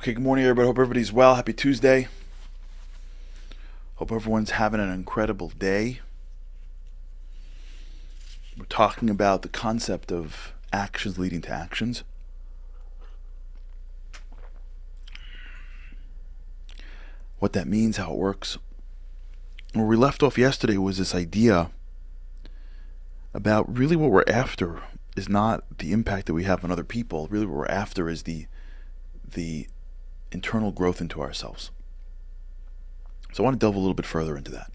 Okay, good morning, everybody. Hope everybody's well. Happy Tuesday. Hope everyone's having an incredible day. We're talking about the concept of actions leading to actions. What that means, how it works. Where we left off yesterday was this idea about really what we're after is not the impact that we have on other people. Really what we're after is the internal growth into ourselves. So I want to delve a little bit further into that,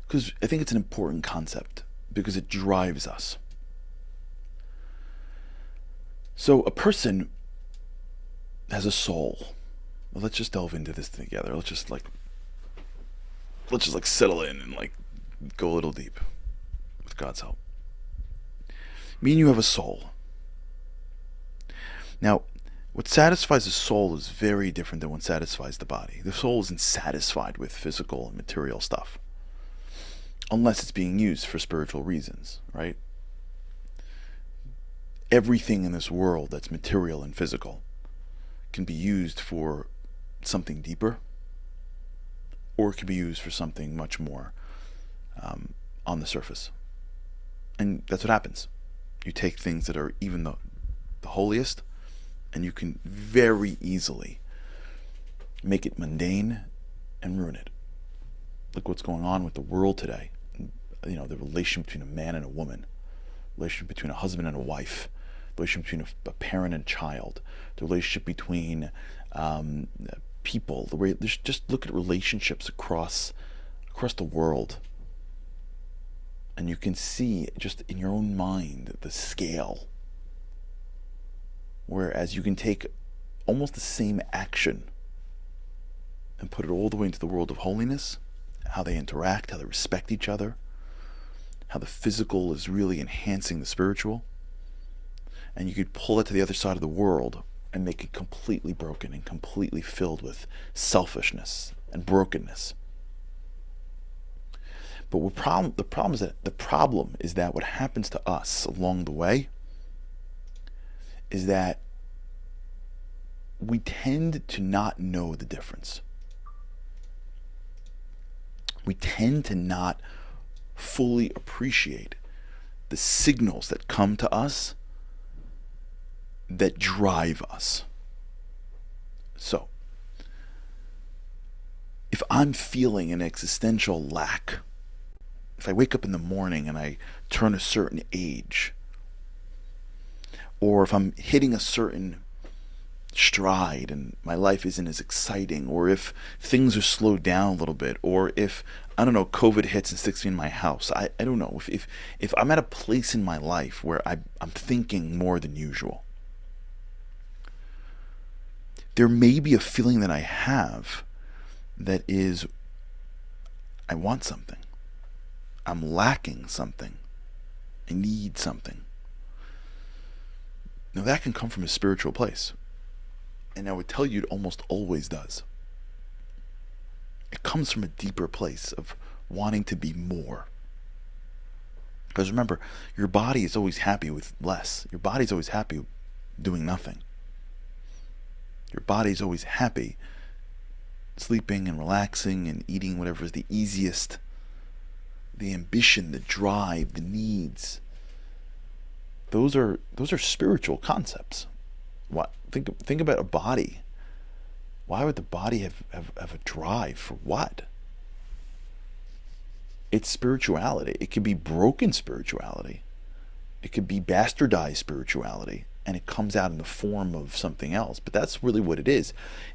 because I think it's an important concept, because it drives us. So a person has a soul. Well, let's just delve into this together. Let's just settle in and go a little deep with God's help. Me and you have a soul. Now, what satisfies the soul is very different than what satisfies the body. The soul isn't satisfied with physical and material stuff, unless it's being used for spiritual reasons, right? Everything in this world that's material and physical can be used for something deeper, or it can be used for something much more on the surface. And that's what happens. You take things that are even the holiest, and you can very easily make it mundane and ruin it. Look what's going on with the world today. The relation between a man and a woman, the relationship between a husband and a wife, the relationship between a parent and child, the relationship between people. Just look at relationships across the world, and you can see just in your own mind the scale. Whereas you can take almost the same action and put it all the way into the world of holiness, how they interact, how they respect each other, how the physical is really enhancing the spiritual. And you could pull it to the other side of the world and make it completely broken and completely filled with selfishness and brokenness. But the problem is that what happens to us along the way is that we tend to not know the difference. We tend to not fully appreciate the signals that come to us that drive us. So, if I'm feeling an existential lack, if I wake up in the morning and I turn a certain age, or if I'm hitting a certain stride and my life isn't as exciting, or if things are slowed down a little bit, or if, I don't know, COVID hits and sticks me in my house. I don't know. If I'm at a place in my life where I'm thinking more than usual, there may be a feeling that I have that is, I want something. I'm lacking something. I need something. Now that can come from a spiritual place. And I would tell you it almost always does. It comes from a deeper place of wanting to be more. Because remember, your body is always happy with less. Your body's always happy doing nothing. Your body's always happy sleeping and relaxing and eating whatever is the easiest. The ambition, the drive, the needs. Those are spiritual concepts. What think about a body. Why would the body have a drive for what? It's spirituality. It could be broken spirituality. It could be bastardized spirituality, and it comes out in the form of something else. But that's really what it is.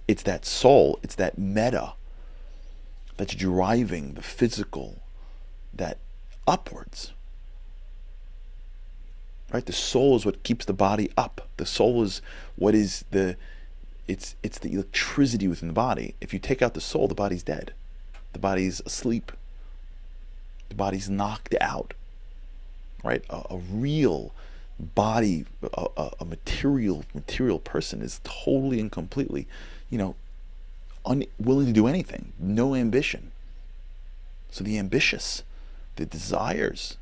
It's that soul, it's that meta that's driving the physical, that upwards. Right? The soul is what keeps the body up. The soul is what is it's the electricity within the body. If you take out the soul, the body's dead. The body's asleep. The body's knocked out. Right? A real body, a material person is totally and completely, unwilling to do anything. No ambition. So the ambitious, the desires,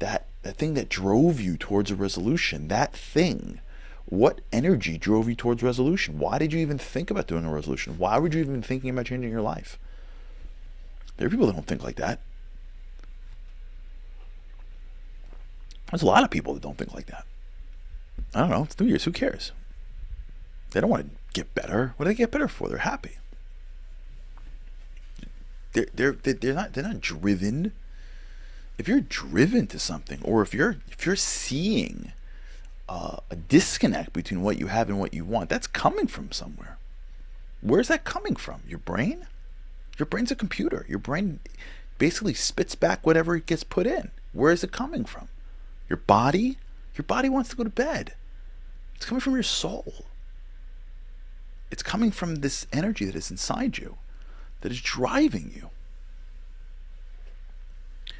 that thing that drove you towards a resolution, that thing What energy drove you towards resolution? Why did you even think about doing a resolution? Why were you even thinking about changing your life? There are people that don't think like that. There's a lot of people that don't think like that. I don't know. It's New Year's. Who cares? They don't want to get better. What do they get better for? They're happy. They're not driven. If you're driven to something, or if you're seeing a disconnect between what you have and what you want, that's coming from somewhere. Where's that coming from? Your brain? Your brain's a computer. Your brain basically spits back whatever it gets put in. Where is it coming from? Your body? Your body wants to go to bed. It's coming from your soul. It's coming from this energy that is inside you, that is driving you.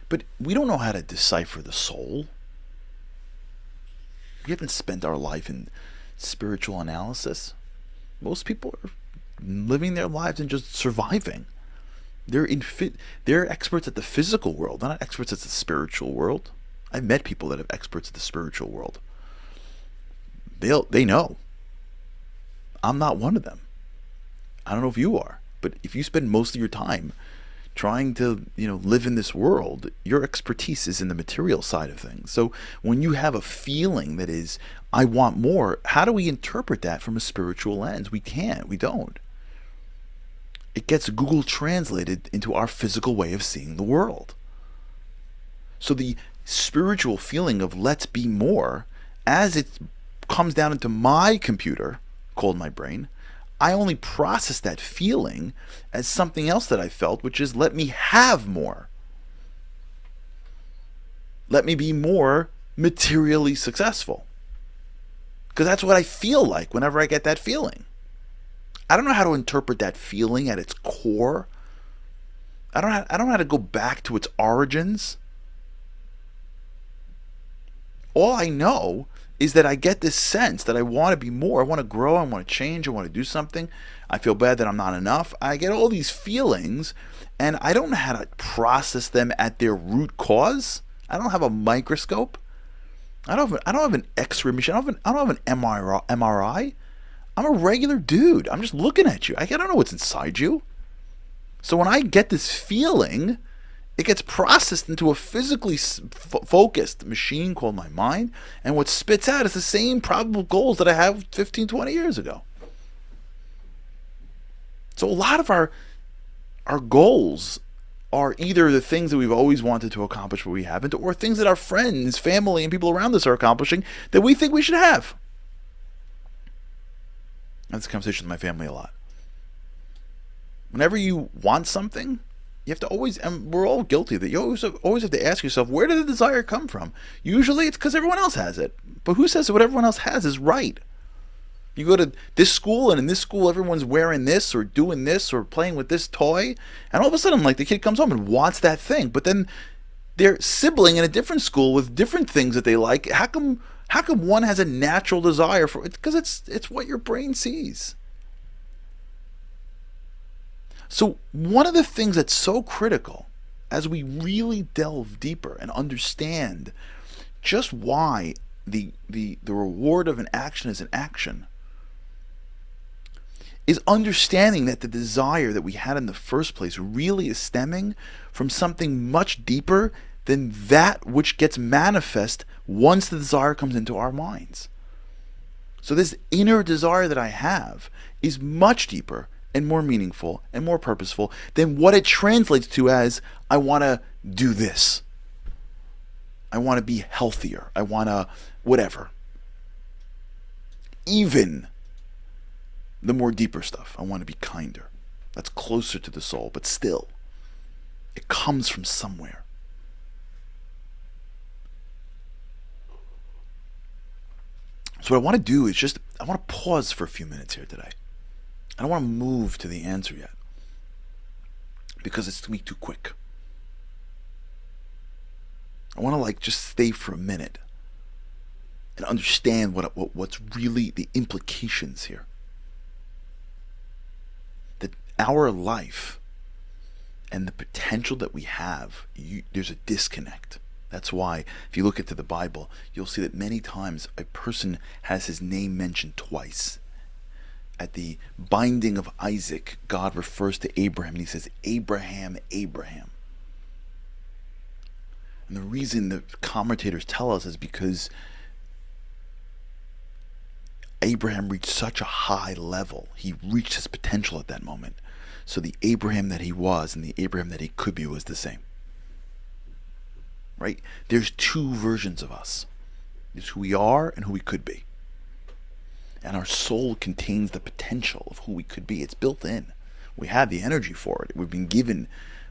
But we don't know how to decipher the soul. We haven't spent our life in spiritual analysis. Most people are living their lives and just surviving. They're experts at the physical world. They're not experts at the spiritual world. I've met people that have experts at the spiritual world. They know. I'm not one of them. I don't know if you are, but if you spend most of your time trying to, live in this world, your expertise is in the material side of things. So when you have a feeling that is, I want more, how do we interpret that from a spiritual lens? We can't. We don't. It gets Google translated into our physical way of seeing the world. So the spiritual feeling of let's be more, as it comes down into my computer, called my brain, I only process that feeling as something else that I felt, which is let me have more. Let me be more materially successful. Because that's what I feel like whenever I get that feeling. I don't know how to interpret that feeling at its core. I don't know how to go back to its origins. All I know is that I get this sense that I want to be more, I want to grow, I want to change, I want to do something. I feel bad that I'm not enough. I get all these feelings, and I don't know how to process them at their root cause. I don't have a microscope. I don't have an X-ray machine. I don't have an MRI. I'm a regular dude. I'm just looking at you. I don't know what's inside you. So when I get this feeling, it gets processed into a physically focused machine called my mind, and what spits out is the same probable goals that I had 15, 20 years ago. So a lot of our goals are either the things that we've always wanted to accomplish but we haven't, or things that our friends, family, and people around us are accomplishing that we think we should have. That's a conversation with my family a lot. Whenever you want something, you have to always, and we're all guilty of that, you always have to ask yourself, where did the desire come from? Usually it's because everyone else has it. But who says that what everyone else has is right? You go to this school, and in this school everyone's wearing this or doing this or playing with this toy, and all of a sudden, like, the kid comes home and wants that thing, but then their sibling in a different school with different things that they like, how come one has a natural desire for it? Because it's what your brain sees. So one of the things that's so critical as we really delve deeper and understand just why the reward of an action is an action is understanding that the desire that we had in the first place really is stemming from something much deeper than that which gets manifest once the desire comes into our minds. So this inner desire that I have is much deeper and more meaningful and more purposeful than what it translates to as, I want to do this. I want to be healthier. I want to whatever. Even the more deeper stuff. I want to be kinder. That's closer to the soul, but still, it comes from somewhere. So what I want to do is I want to pause for a few minutes here today. I don't want to move to the answer yet, because it's going to be too quick. I want to just stay for a minute and understand what's really the implications here. That our life and the potential that we have, there's a disconnect. That's why, if you look into the Bible, you'll see that many times a person has his name mentioned twice. At the binding of Isaac, God refers to Abraham and he says, Abraham, Abraham. And the reason the commentators tell us is because Abraham reached such a high level. He reached his potential at that moment. So the Abraham that he was and the Abraham that he could be was the same. Right? There's two versions of us. There's who we are and who we could be. And our soul contains the potential of who we could be. It's built in. We have the energy for it. We've been given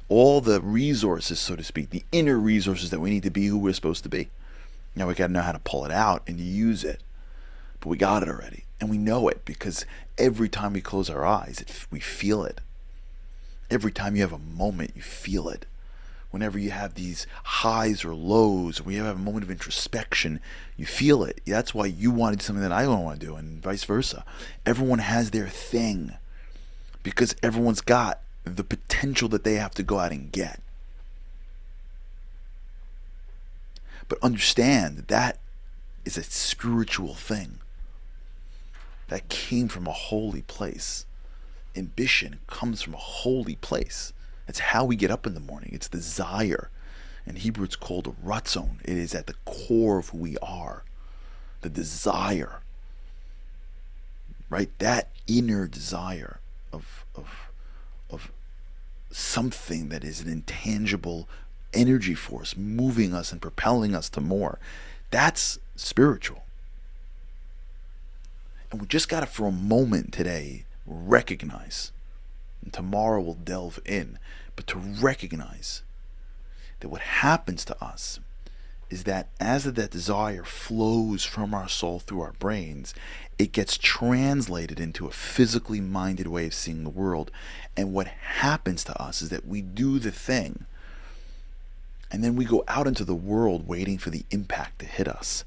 all the resources, so to speak, the inner resources that we need to be who we're supposed to be. Now we got to know how to pull it out and use it. But we got it already. And we know it because every time we close our eyes, we feel it. Every time you have a moment, you feel it. Whenever you have these highs or lows, when you have a moment of introspection, you feel it. That's why you want to do something that I don't want to do, and vice versa. Everyone has their thing because everyone's got the potential that they have to go out and get. But understand that that is a spiritual thing that came from a holy place. Ambition comes from a holy place. It's how we get up in the morning. It's desire. In Hebrew, it's called a ratzon. It is at the core of who we are. The desire. Right? That inner desire of something that is an intangible energy force moving us and propelling us to more. That's spiritual. And we just got to, for a moment today, recognize, and tomorrow we'll delve in, but to recognize that what happens to us is that as that desire flows from our soul through our brains, it gets translated into a physically minded way of seeing the world. And what happens to us is that we do the thing, and then we go out into the world waiting for the impact to hit us.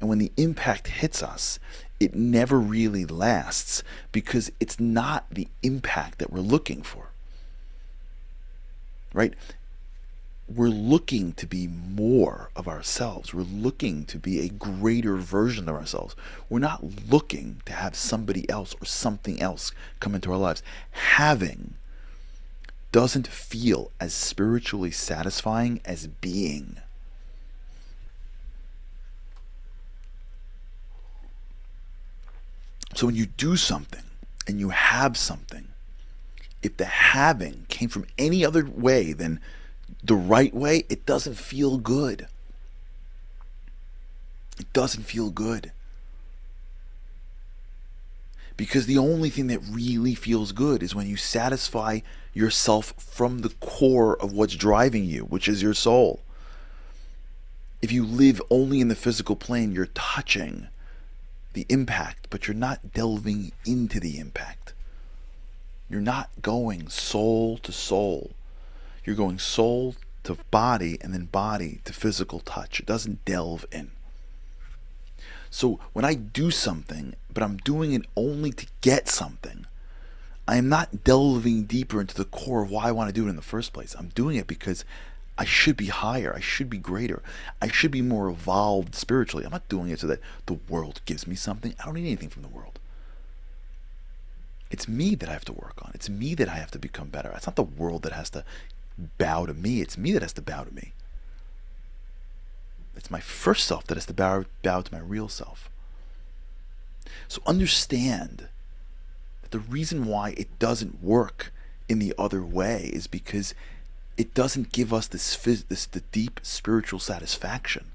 And when the impact hits us, it never really lasts because it's not the impact that we're looking for. Right? We're looking to be more of ourselves. We're looking to be a greater version of ourselves. We're not looking to have somebody else or something else come into our lives. Having doesn't feel as spiritually satisfying as being. So when you do something and you have something, if the having came from any other way than the right way, it doesn't feel good. It doesn't feel good. Because the only thing that really feels good is when you satisfy yourself from the core of what's driving you, which is your soul. If you live only in the physical plane, you're touching the impact, but you're not delving into the impact. You're not going soul to soul. You're going soul to body and then body to physical touch. It doesn't delve in. So when I do something, but I'm doing it only to get something, I am not delving deeper into the core of why I want to do it in the first place. I'm doing it because I should be higher. I should be greater. I should be more evolved spiritually. I'm not doing it so that the world gives me something. I don't need anything from the world. It's me that I have to work on. It's me that I have to become better. It's not the world that has to bow to me. It's me that has to bow to me. It's my first self that has to bow to my real self. So understand that the reason why it doesn't work in the other way is because it doesn't give us the deep spiritual satisfaction.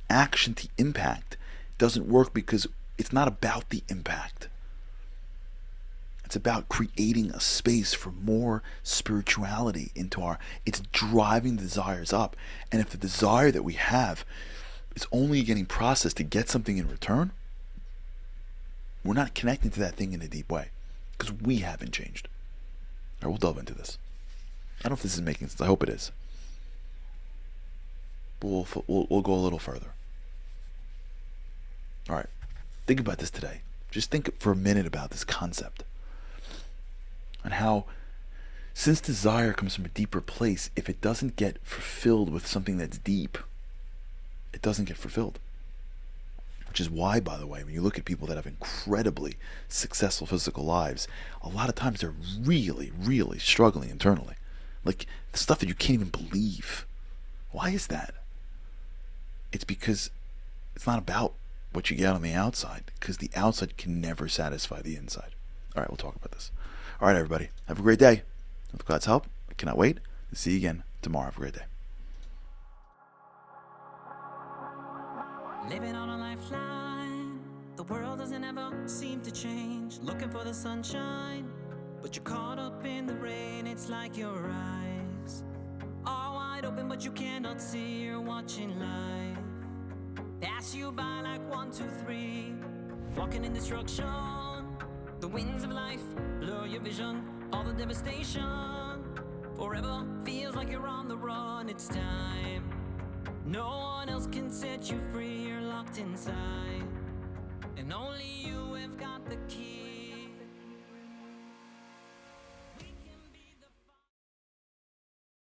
Action to impact doesn't work because it's not about the impact. It's about creating a space for more spirituality it's driving the desires up. And if the desire that we have is only getting processed to get something in return, we're not connecting to that thing in a deep way because we haven't changed. All right, we'll delve into this. I don't know if this is making sense. I hope it is. But we'll go a little further. All right. Think about this today. Just think for a minute about this concept and how Since desire comes from a deeper place, if it doesn't get fulfilled with something that's deep, it doesn't get fulfilled. Which is why, by the way, when you look at people that have incredibly successful physical lives, a lot of times they're really, really struggling internally. Like, the stuff that you can't even believe. Why is that? It's because it's not about what you get on the outside, because the outside can never satisfy the inside. All right, we'll talk about this. All right, everybody, have a great day. With God's help, I cannot wait to see you again tomorrow. Have a great day. Living on a lifeline, the world doesn't ever seem to change. Looking for the sunshine, but you're caught up in the rain. It's like your eyes are wide open, but you cannot see. You're watching life pass you by like 1, 2, 3. Walking in destruction, the winds of life blur your vision. All the devastation forever feels like you're on the run. It's time. No one else can set you free. You're locked inside, and only you have got the